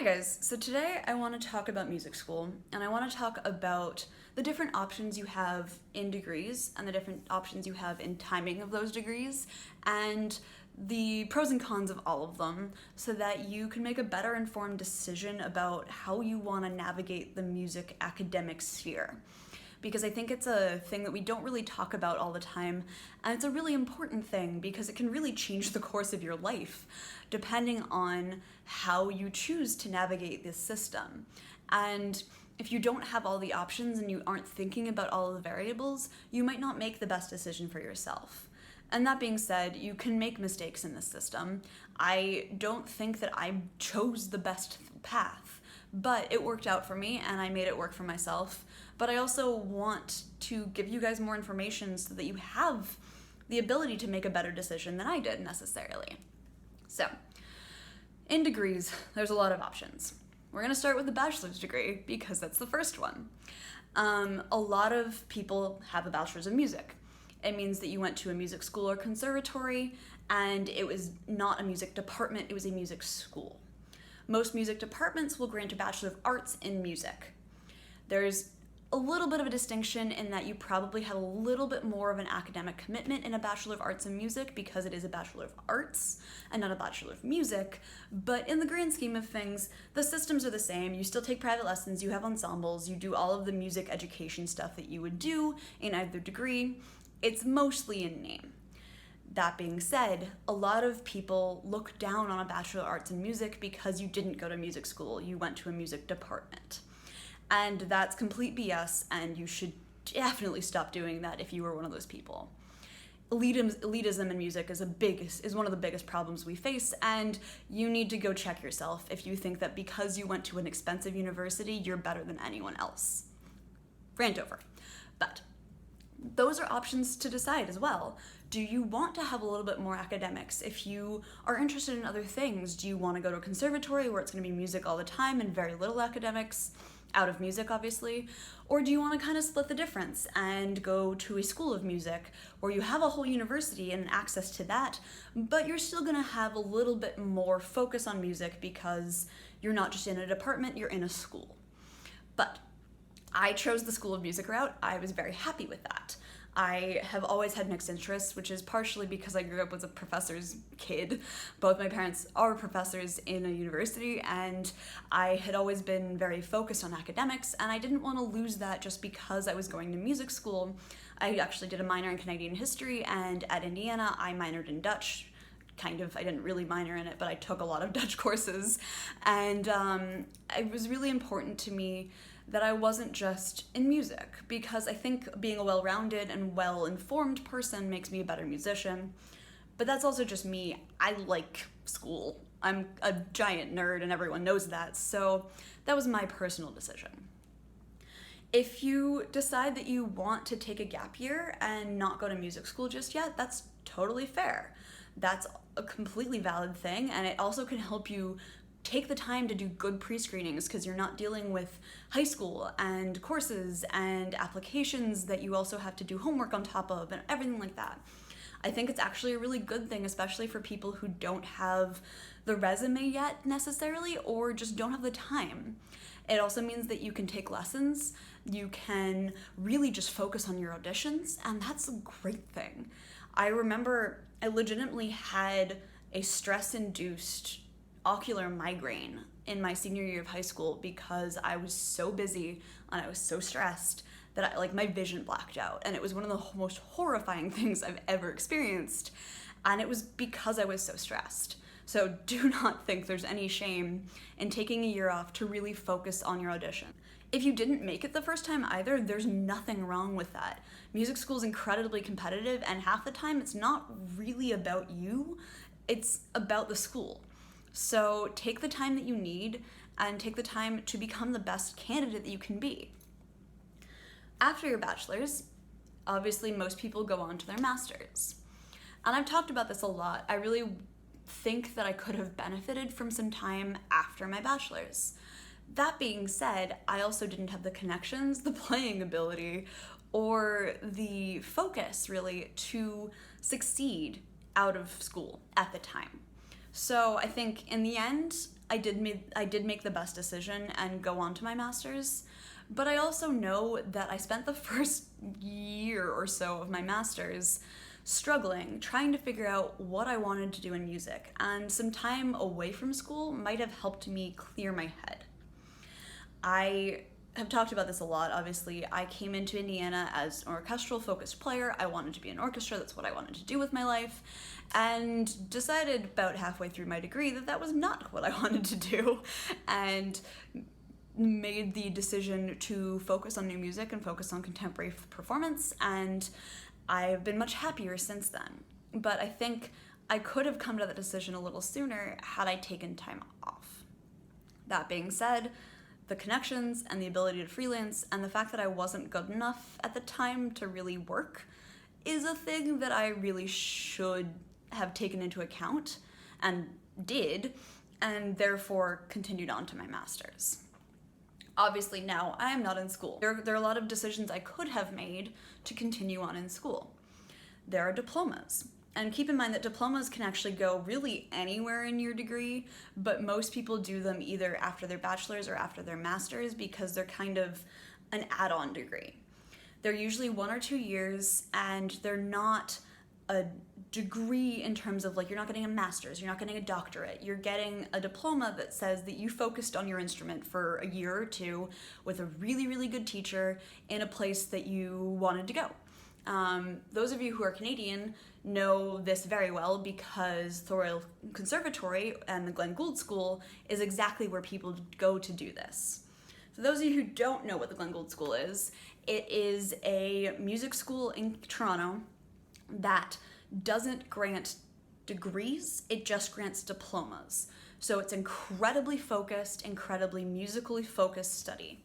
guys, so today I want to talk about music school, and I want to talk about the different options you have in degrees and the different options you have in timing of those degrees and the pros and cons of all of them so that you can make a better informed decision about how you want to navigate the music academic sphere. Because I think it's a thing that we don't really talk about all the time, and it's a really important thing because it can really change the course of your life depending on how you choose to navigate this system. And if you don't have all the options and you aren't thinking about all of the variables, you might not make the best decision for yourself. And that being said, you can make mistakes in this system. I don't think that I chose the best path, but it worked out for me and I made it work for myself. But I also want to give you guys more information so that you have the ability to make a better decision than I did necessarily. So, in degrees, there's a lot of options. We're going to start with the bachelor's degree because that's the first one. A lot of people have a bachelor's of music. It means that you went to a music school or conservatory, and it was not a music department, it was a music school. Most music departments will grant a Bachelor of Arts in music. There's a little bit of a distinction in that you probably have a little bit more of an academic commitment in a Bachelor of Arts in Music because it is a Bachelor of Arts and not a Bachelor of Music, but in the grand scheme of things, the systems are the same. You still take private lessons, you have ensembles, you do all of the music education stuff that you would do in either degree. It's mostly in name. That being said, a lot of people look down on a Bachelor of Arts in Music because you didn't go to music school, you went to a music department. And that's complete BS, and you should definitely stop doing that if you were one of those people. Elitism in music is one of the biggest problems we face, and you need to go check yourself if you think that because you went to an expensive university, you're better than anyone else. Rant over. But those are options to decide as well. Do you want to have a little bit more academics? If you are interested in other things, do you want to go to a conservatory where it's going to be music all the time and very little academics? Out of music, obviously, or do you want to kind of split the difference and go to a school of music where you have a whole university and access to that, but you're still going to have a little bit more focus on music because you're not just in a department, you're in a school. But I chose the School of Music route. I was very happy with that. I have always had mixed interests, which is partially because I grew up as a professor's kid. Both my parents are professors in a university, and I had always been very focused on academics, and I didn't want to lose that just because I was going to music school. I actually did a minor in Canadian history, and at Indiana, I minored in Dutch. Kind of, I didn't really minor in it, but I took a lot of Dutch courses, and it was really important to me that I wasn't just in music, because I think being a well-rounded and well-informed person makes me a better musician, but that's also just me. I like school. I'm a giant nerd and everyone knows that, so that was my personal decision. If you decide that you want to take a gap year and not go to music school just yet, that's totally fair. That's a completely valid thing, and it also can help you take the time to do good pre-screenings because you're not dealing with high school and courses and applications that you also have to do homework on top of and everything like that. I think it's actually a really good thing, especially for people who don't have the resume yet necessarily or just don't have the time. It also means that you can take lessons, you can really just focus on your auditions, and that's a great thing. I remember I legitimately had a stress-induced ocular migraine in my senior year of high school because I was so busy and I was so stressed that my vision blacked out, and it was one of the most horrifying things I've ever experienced, and it was because I was so stressed. So do not think there's any shame in taking a year off to really focus on your audition. If you didn't make it the first time either, there's nothing wrong with that. Music school is incredibly competitive, and half the time it's not really about you, it's about the school. So take the time that you need and take the time to become the best candidate that you can be. After your bachelor's, obviously most people go on to their master's. And I've talked about this a lot. I really think that I could have benefited from some time after my bachelor's. That being said, I also didn't have the connections, the playing ability, or the focus really to succeed out of school at the time. So I think in the end, I did make the best decision and go on to my master's. But I also know that I spent the first year or so of my master's struggling, trying to figure out what I wanted to do in music, and some time away from school might have helped me clear my head. I have talked about this a lot, obviously. I came into Indiana as an orchestral focused player. I wanted to be in orchestra, that's what I wanted to do with my life, and decided about halfway through my degree that that was not what I wanted to do, and made the decision to focus on new music and focus on contemporary performance, and I've been much happier since then. But I think I could have come to that decision a little sooner had I taken time off. That being said, the connections and the ability to freelance and the fact that I wasn't good enough at the time to really work is a thing that I really should have taken into account and did, and therefore continued on to my master's. Obviously now I am not in school. There are a lot of decisions I could have made to continue on in school. There are diplomas. And keep in mind that diplomas can actually go really anywhere in your degree, but most people do them either after their bachelor's or after their master's because they're kind of an add-on degree. They're usually 1 or 2 years, and they're not a degree in terms of like, you're not getting a master's, you're not getting a doctorate, you're getting a diploma that says that you focused on your instrument for a year or two with a really, really good teacher in a place that you wanted to go. Those of you who are Canadian know this very well because the Royal Conservatory and the Glenn Gould School is exactly where people go to do this. For those of you who don't know what the Glenn Gould School is, it is a music school in Toronto that doesn't grant degrees, it just grants diplomas. So it's incredibly focused, incredibly musically focused study.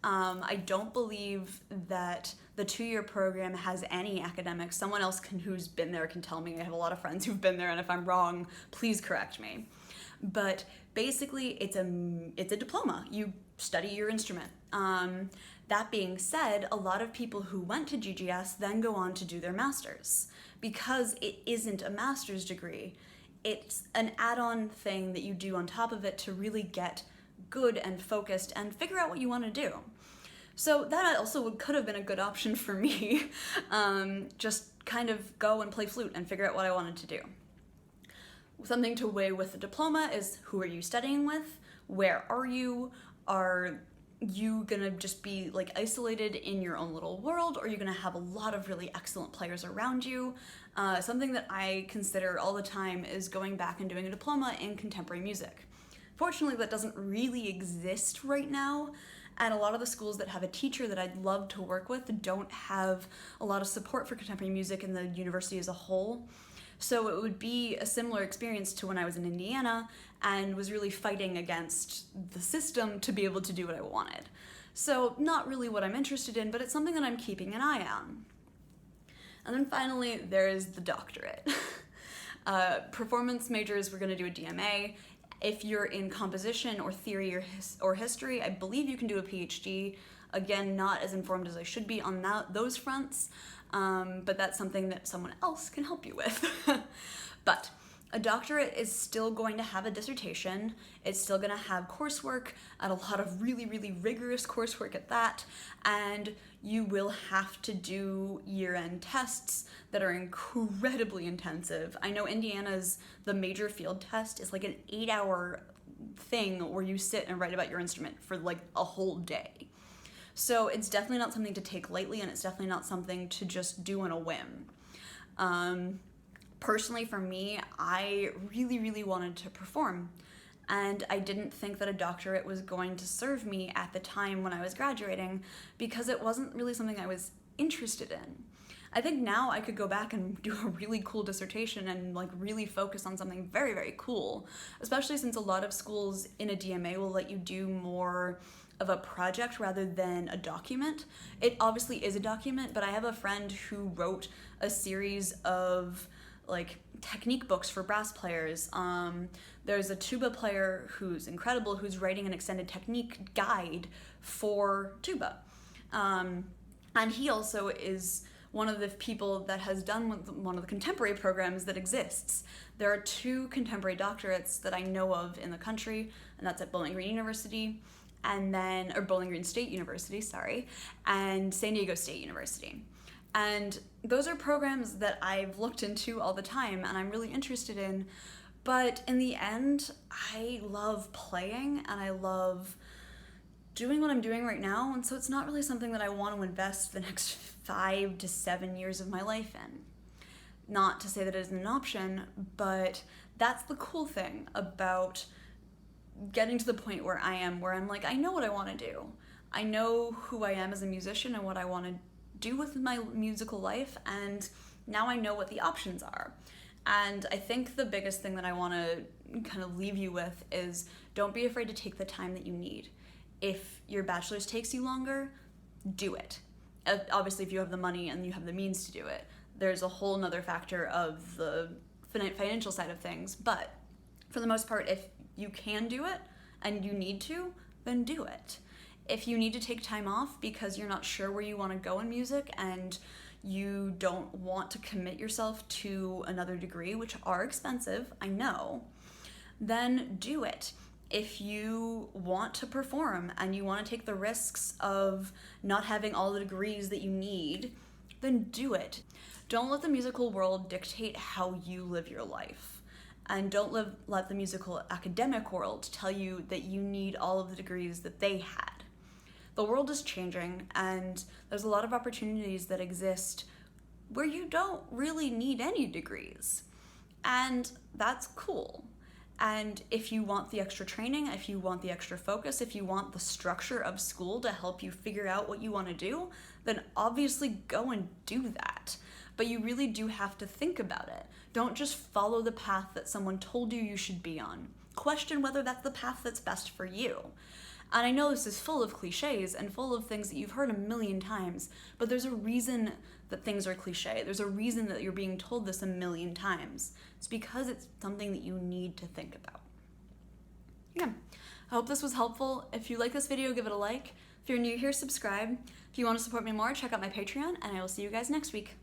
I don't believe that the 2-year program has any academics. Someone else who's been there can tell me. I have a lot of friends who've been there, and if I'm wrong, please correct me. But basically, it's a diploma. You study your instrument. That being said, a lot of people who went to GGS then go on to do their master's because it isn't a master's degree. It's an add-on thing that you do on top of it to really get good and focused and figure out what you want to do. So that also could have been a good option for me. Just kind of go and play flute and figure out what I wanted to do. Something to weigh with the diploma is, who are you studying with? Where are you? Are you gonna just be like isolated in your own little world, or are you gonna have a lot of really excellent players around you? Something that I consider all the time is going back and doing a diploma in contemporary music. Fortunately, that doesn't really exist right now, and a lot of the schools that have a teacher that I'd love to work with don't have a lot of support for contemporary music in the university as a whole. So it would be a similar experience to when I was in Indiana and was really fighting against the system to be able to do what I wanted. So not really what I'm interested in, but it's something that I'm keeping an eye on. And then finally, there is the doctorate. Performance majors, we're going to do a DMA. If you're in composition or theory or history, I believe you can do a PhD. Again, not as informed as I should be on those fronts, but that's something that someone else can help you with. But a doctorate is still going to have a dissertation. It's still going to have coursework, and a lot of really, really rigorous coursework at that, and you will have to do year-end tests that are incredibly intensive. I know Indiana's, the major field test is like an 8-hour thing where you sit and write about your instrument for like a whole day. So it's definitely not something to take lightly, and it's definitely not something to just do on a whim. Personally, for me, I really, really wanted to perform, and I didn't think that a doctorate was going to serve me at the time when I was graduating because it wasn't really something I was interested in. I think now I could go back and do a really cool dissertation and like really focus on something very, very cool, especially since a lot of schools in a DMA will let you do more of a project rather than a document. It obviously is a document, but I have a friend who wrote a series of like technique books for brass players. There's a tuba player who's incredible who's writing an extended technique guide for tuba. And he also is one of the people that has done one of the contemporary programs that exists. There are 2 contemporary doctorates that I know of in the country, and that's at Bowling Green University, or Bowling Green State University, sorry, and San Diego State University. And those are programs that I've looked into all the time and I'm really interested in. But in the end, I love playing and I love doing what I'm doing right now. And so it's not really something that I want to invest the next 5 to 7 years of my life in. Not to say that it isn't an option, but that's the cool thing about getting to the point where I'm like, I know what I want to do. I know who I am as a musician and what I want to do with my musical life, and now I know what the options are. And I think the biggest thing that I want to kind of leave you with is don't be afraid to take the time that you need. If your bachelor's takes you longer, do it. Obviously, if you have the money and you have the means to do it. There's a whole nother factor of the financial side of things, but for the most part, if you can do it and you need to, then do it. If you need to take time off because you're not sure where you want to go in music and you don't want to commit yourself to another degree, which are expensive, I know, then do it. If you want to perform and you want to take the risks of not having all the degrees that you need, then do it. Don't let the musical world dictate how you live your life. And don't let the musical academic world tell you that you need all of the degrees that they had. The world is changing, and there's a lot of opportunities that exist where you don't really need any degrees. And that's cool. And if you want the extra training, if you want the extra focus, if you want the structure of school to help you figure out what you want to do, then obviously go and do that. But you really do have to think about it. Don't just follow the path that someone told you should be on. Question whether that's the path that's best for you. And I know this is full of cliches and full of things that you've heard a million times, but there's a reason that things are cliche. There's a reason that you're being told this a million times. It's because it's something that you need to think about. Yeah, I hope this was helpful. If you like this video, give it a like. If you're new here, subscribe. If you want to support me more, check out my Patreon, and I will see you guys next week.